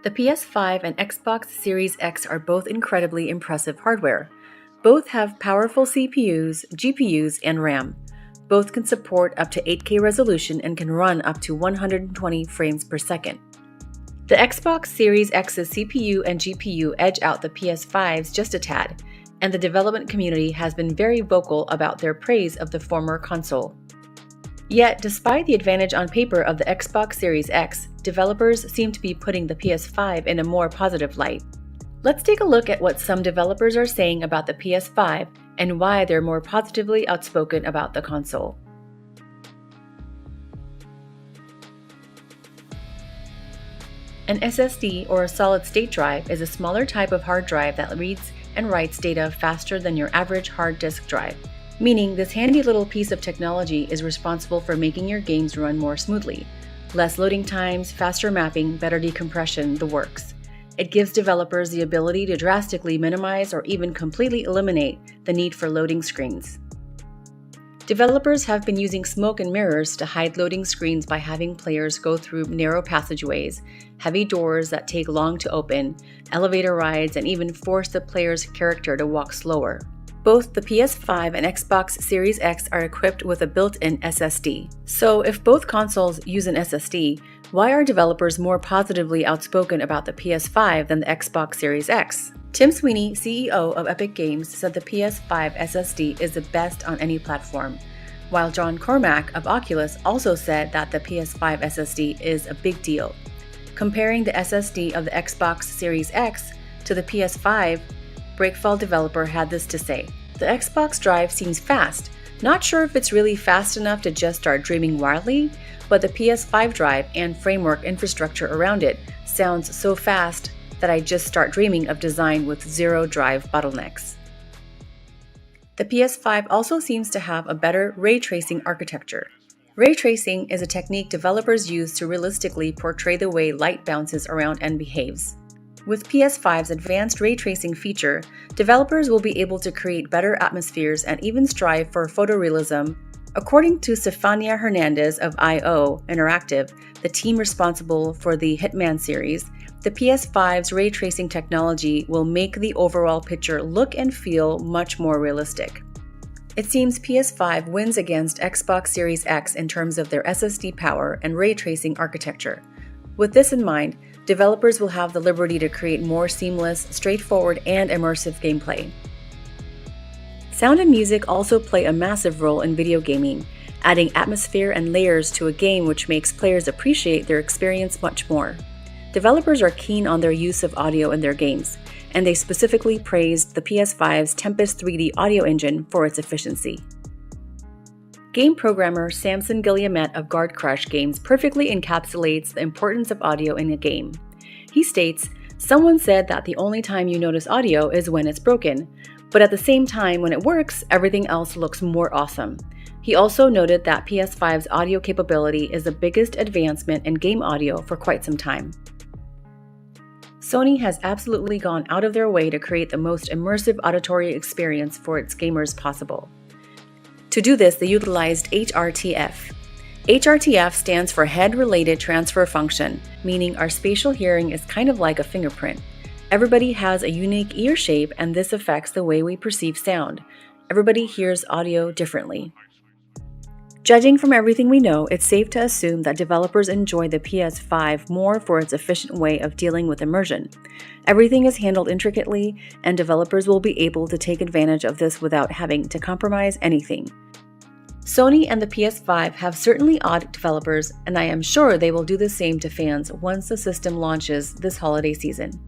The PS5 and Xbox Series X are both incredibly impressive hardware. Both have powerful CPUs, GPUs, and RAM. Both can support up to 8K resolution and can run up to 120 frames per second. The Xbox Series X's CPU and GPU edge out the PS5's just a tad, and the development community has been very vocal about their praise of the former console. Yet, despite the advantage on paper of the Xbox Series X, developers seem to be putting the PS5 in a more positive light. Let's take a look at what some developers are saying about the PS5 and why they're more positively outspoken about the console. An SSD, or a solid-state drive, is a smaller type of hard drive that reads and writes data faster than your average hard disk drive, meaning this handy little piece of technology is responsible for making your games run more smoothly. Less loading times, faster mapping, better decompression, the works. It gives developers the ability to drastically minimize or even completely eliminate the need for loading screens. Developers have been using smoke and mirrors to hide loading screens by having players go through narrow passageways, heavy doors that take long to open, elevator rides, and even force the player's character to walk slower. Both the PS5 and Xbox Series X are equipped with a built-in SSD. So if both consoles use an SSD, why are developers more positively outspoken about the PS5 than the Xbox Series X? Tim Sweeney, CEO of Epic Games, said the PS5 SSD is the best on any platform, while John Cormack of Oculus also said that the PS5 SSD is a big deal. Comparing the SSD of the Xbox Series X to the PS5, Breakfall developer had this to say: "The Xbox drive seems fast. Not sure if it's really fast enough to just start dreaming wildly, but the PS5 drive and framework infrastructure around it sounds so fast that I just start dreaming of design with zero drive bottlenecks." The PS5 also seems to have a better ray tracing architecture. Ray tracing is a technique developers use to realistically portray the way light bounces around and behaves. With PS5's advanced ray tracing feature, developers will be able to create better atmospheres and even strive for photorealism. According to Stefania Hernandez of IO Interactive, the team responsible for the Hitman series, the PS5's ray tracing technology will make the overall picture look and feel much more realistic. It seems PS5 wins against Xbox Series X in terms of their SSD power and ray tracing architecture. With this in mind, developers will have the liberty to create more seamless, straightforward, and immersive gameplay. Sound and music also play a massive role in video gaming, adding atmosphere and layers to a game which makes players appreciate their experience much more. Developers are keen on their use of audio in their games, and they specifically praised the PS5's Tempest 3D audio engine for its efficiency. Game programmer Samson Guillemette of Guard Crush Games perfectly encapsulates the importance of audio in a game. He states, "Someone said that the only time you notice audio is when it's broken, but at the same time, when it works, everything else looks more awesome." He also noted that PS5's audio capability is the biggest advancement in game audio for quite some time. Sony has absolutely gone out of their way to create the most immersive auditory experience for its gamers possible. To do this, they utilized HRTF. HRTF stands for Head-Related Transfer Function, meaning our spatial hearing is kind of like a fingerprint. Everybody has a unique ear shape, and this affects the way we perceive sound. Everybody hears audio differently. Judging from everything we know, it's safe to assume that developers enjoy the PS5 more for its efficient way of dealing with immersion. Everything is handled intricately, and developers will be able to take advantage of this without having to compromise anything. Sony and the PS5 have certainly awed developers, and I am sure they will do the same to fans once the system launches this holiday season.